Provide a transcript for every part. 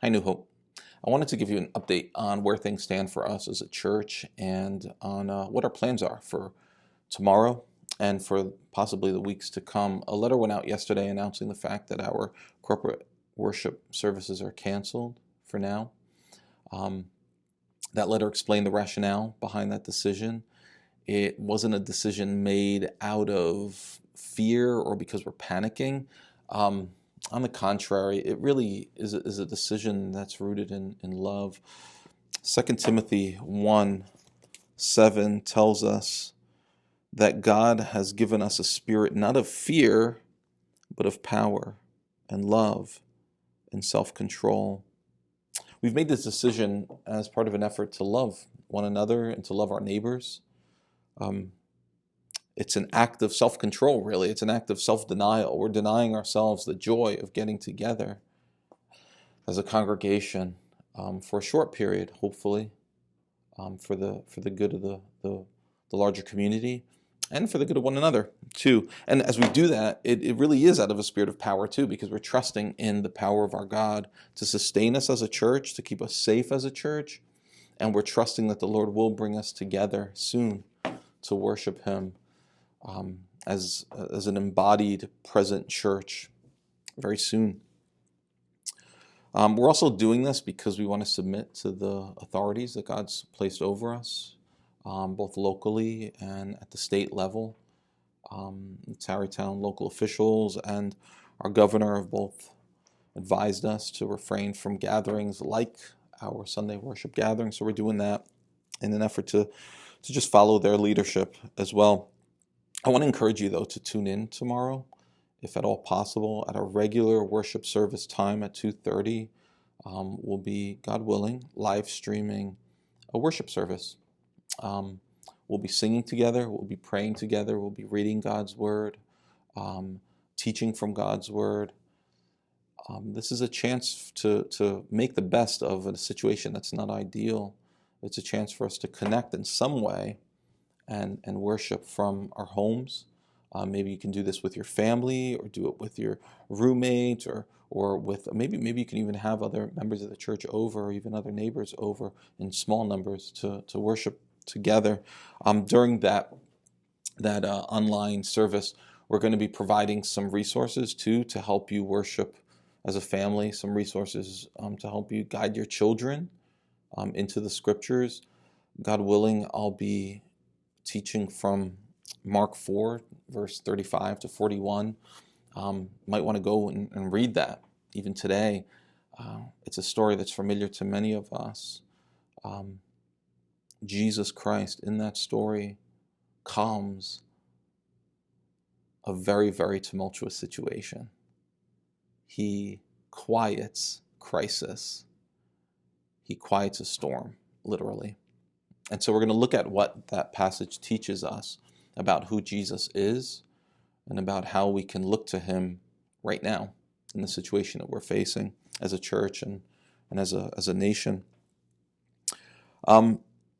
Hi, New Hope. I wanted to give you an update on where things stand for us as a church and on what our plans are for tomorrow and for possibly the weeks to come. A letter went out yesterday announcing the fact that our corporate worship services are canceled for now. Um, that letter explained the rationale behind that decision. It wasn't a decision made out of fear or because we're panicking. Um, on the contrary, it really is a decision that's rooted in love. 2 Timothy 1:7 tells us that God has given us a spirit not of fear, but of power and love and self-control. We've made this decision as part of an effort to love one another and to love our neighbors. Um, It's an act of self-control, really. It's an act of self-denial. We're denying ourselves the joy of getting together as a congregation for a short period, hopefully, for the good of the larger community and for the good of one another, too. And as we do that, it really is out of a spirit of power, too, because we're trusting in the power of our God to sustain us as a church, to keep us safe as a church, and we're trusting that the Lord will bring us together soon to worship Him as an embodied present church very soon. We're also doing this because we want to submit to the authorities that God's placed over us, both locally and at the state level. Tarrytown local officials and our governor have both advised us to refrain from gatherings like our Sunday worship gathering. So we're doing that in an effort to just follow their leadership as well. I want to encourage you, though, to tune in tomorrow, if at all possible, at our regular worship service time at 2:30. We'll be, God willing, live streaming a worship service. We'll be singing together. We'll be praying together. We'll be reading God's Word, teaching from God's Word. This is a chance to make the best of a situation that's not ideal. It's a chance for us to connect in some way and worship from our homes. Maybe you can do this with your family, or do it with your roommate, or with maybe you can even have other members of the church over, or even other neighbors over in small numbers to worship together. During that online service, we're going to be providing some resources too to help you worship as a family. Some resources to help you guide your children into the scriptures. God willing, I'll be teaching from Mark 4, verse 35 to 41. Might want to go and read that even today. It's a story that's familiar to many of us. Jesus Christ, in that story, calms a very, very tumultuous situation. He quiets crisis. He quiets a storm, literally. And so we're going to look at what that passage teaches us about who Jesus is and about how we can look to Him right now in the situation that we're facing as a church and as a nation.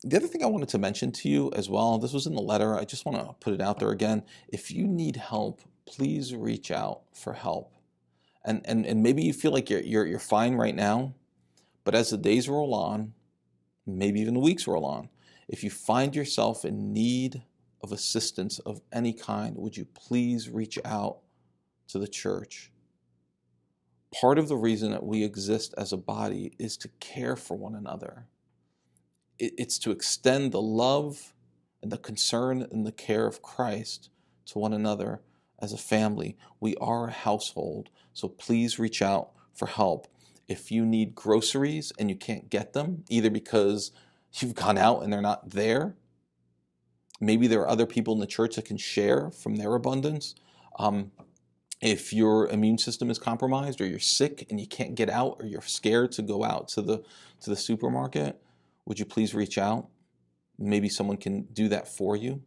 The other thing I wanted to mention to you as well, this was in the letter, I just want to put it out there again. If you need help, please reach out for help. And maybe you feel like you're fine right now, but as the days roll on, maybe even the weeks roll on, if you find yourself in need of assistance of any kind, would you please reach out to the church? Part of the reason that we exist as a body is to care for one another. It's to extend the love and the concern and the care of Christ to one another as a family. We are a household, so please reach out for help. If you need groceries and you can't get them, either because you've gone out and they're not there, maybe there are other people in the church that can share from their abundance. If your immune system is compromised, or you're sick and you can't get out, or you're scared to go out to the supermarket, would you please reach out? Maybe someone can do that for you.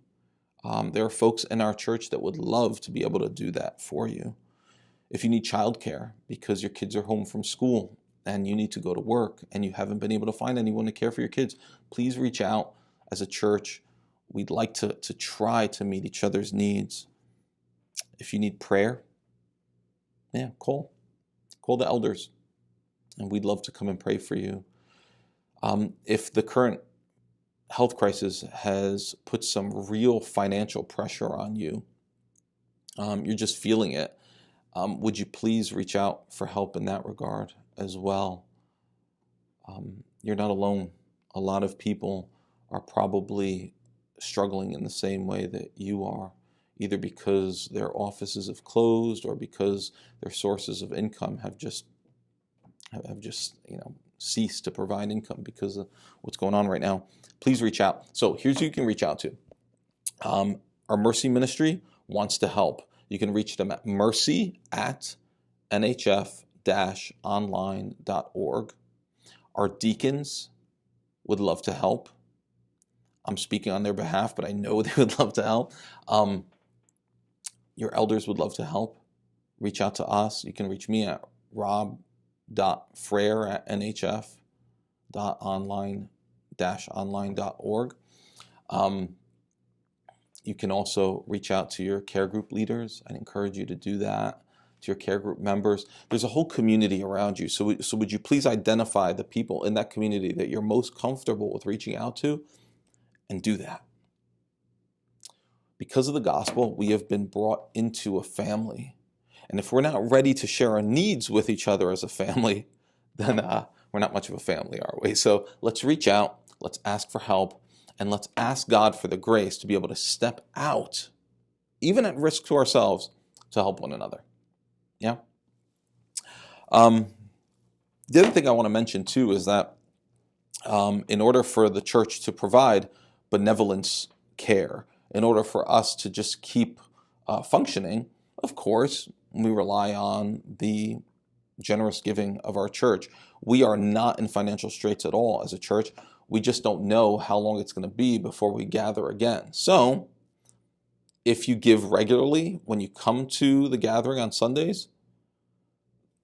There are folks in our church that would love to be able to do that for you. If you need childcare because your kids are home from school and you need to go to work and you haven't been able to find anyone to care for your kids, please reach out. As a church, we'd like to try to meet each other's needs. If you need prayer, call the elders. and we'd love to come and pray for you. If the current health crisis has put some real financial pressure on you, you're just feeling it, would you please reach out for help in that regard as well? You're not alone. A lot of people are probably struggling in the same way that you are, either because their offices have closed or because their sources of income have just ceased to provide income because of what's going on right now. Please reach out. So here's who you can reach out to. Our Mercy Ministry wants to help. You can reach them at mercy@nhf-online.org. Our deacons would love to help. I'm speaking on their behalf, but I know they would love to help. Your elders would love to help. Reach out to us. You can reach me at rob.frere@nhf.online-online.org. You can also reach out to your care group leaders. I'd encourage you to do that, to your care group members. There's a whole community around you. So would you please identify the people in that community that you're most comfortable with reaching out to, and do that. Because of the gospel, we have been brought into a family. And if we're not ready to share our needs with each other as a family, then we're not much of a family, are we? So let's reach out, let's ask for help, and let's ask God for the grace to be able to step out, even at risk to ourselves, to help one another. Yeah? The other thing I want to mention too is that in order for the church to provide benevolence care, in order for us to just keep functioning, of course, we rely on the generous giving of our church. We are not in financial straits at all as a church. We just don't know how long it's going to be before we gather again. So if you give regularly when you come to the gathering on Sundays,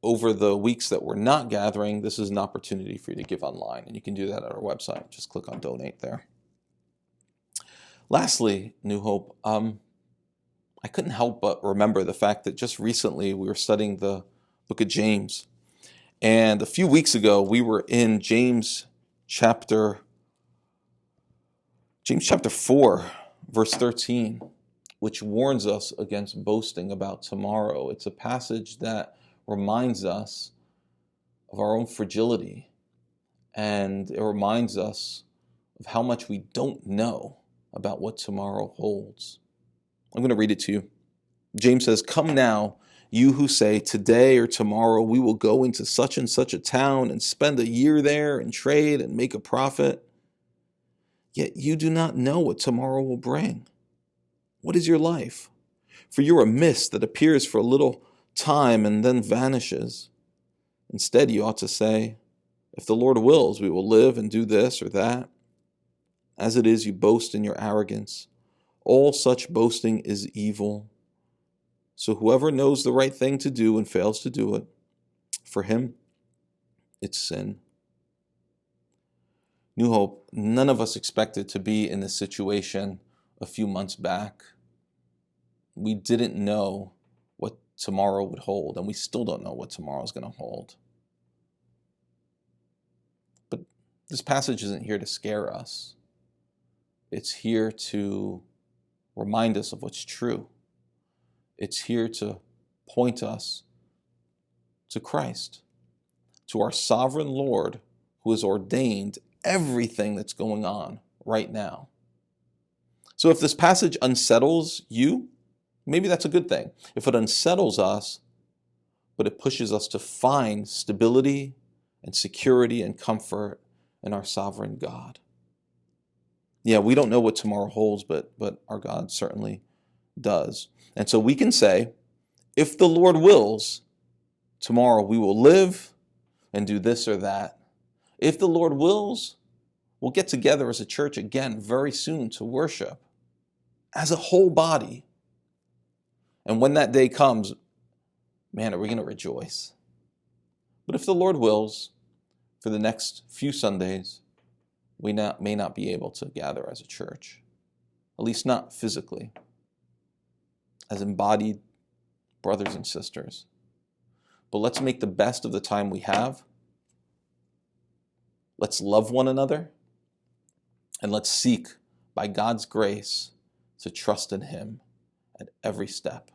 over the weeks that we're not gathering, this is an opportunity for you to give online. And you can do that at our website. Just click on donate there. Lastly, New Hope, I couldn't help but remember the fact that just recently we were studying the book of James. And a few weeks ago, we were in James chapter 4, verse 13, which warns us against boasting about tomorrow. It's a passage that reminds us of our own fragility, and it reminds us of how much we don't know about what tomorrow holds. I'm going to read it to you. James says, "Come now, you who say, today or tomorrow we will go into such and such a town and spend a year there and trade and make a profit. Yet you do not know what tomorrow will bring. What is your life? For you're a mist that appears for a little time and then vanishes. Instead, you ought to say, if the Lord wills, we will live and do this or that. As it is, you boast in your arrogance. All such boasting is evil. So whoever knows the right thing to do and fails to do it, for him, it's sin." New Hope, none of us expected to be in this situation a few months back. We didn't know what tomorrow would hold, and we still don't know what tomorrow is going to hold. But this passage isn't here to scare us. It's here to remind us of what's true. It's here to point us to Christ, to our sovereign Lord who has ordained everything that's going on right now. So if this passage unsettles you, maybe that's a good thing. If it unsettles us, but it pushes us to find stability and security and comfort in our sovereign God. Yeah, we don't know what tomorrow holds, but our God certainly does. And so we can say, if the Lord wills, tomorrow we will live and do this or that. If the Lord wills, we'll get together as a church again very soon to worship as a whole body. And when that day comes, man, are we going to rejoice. But if the Lord wills, for the next few Sundays, we may not be able to gather as a church, at least not physically, as embodied brothers and sisters. But let's make the best of the time we have Let's love one another, and let's seek, by God's grace, to trust in Him at every step.